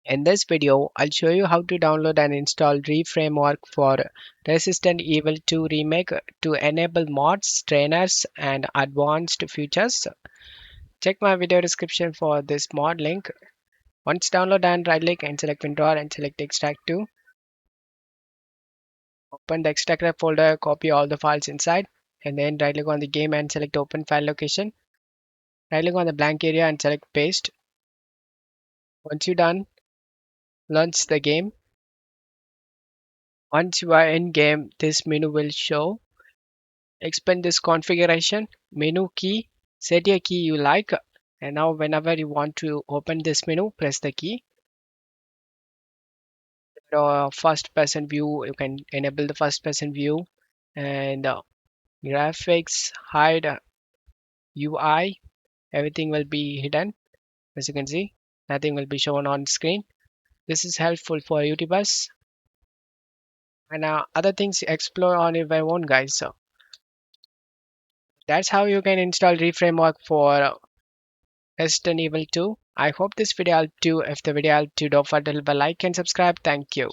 In this video, I'll show you how to download and install REFramework for Resident Evil 2 Remake to enable mods, trainers, and advanced features. Check my video description for this mod link. Once download and right click and select WinRAR and select Extract to. Open the extractor folder, copy all the files inside, and then right click on the game and select Open File Location. Right click on the blank area and select Paste. Once you're done, launch the game. Once you are in game, this menu will show. Expand this configuration menu key, set a key you like, and now whenever you want to open this menu, press the key. First person view, you can enable the first person view, and graphics, hide, UI, everything will be hidden. As you can see, nothing will be shown on screen. This is helpful for YouTubers and other things explore on your own, guys. So that's how you can install ReFramework for Resident Evil 2. I hope this video helped you. If the video helped you, don't forget to leave a like and subscribe. Thank you.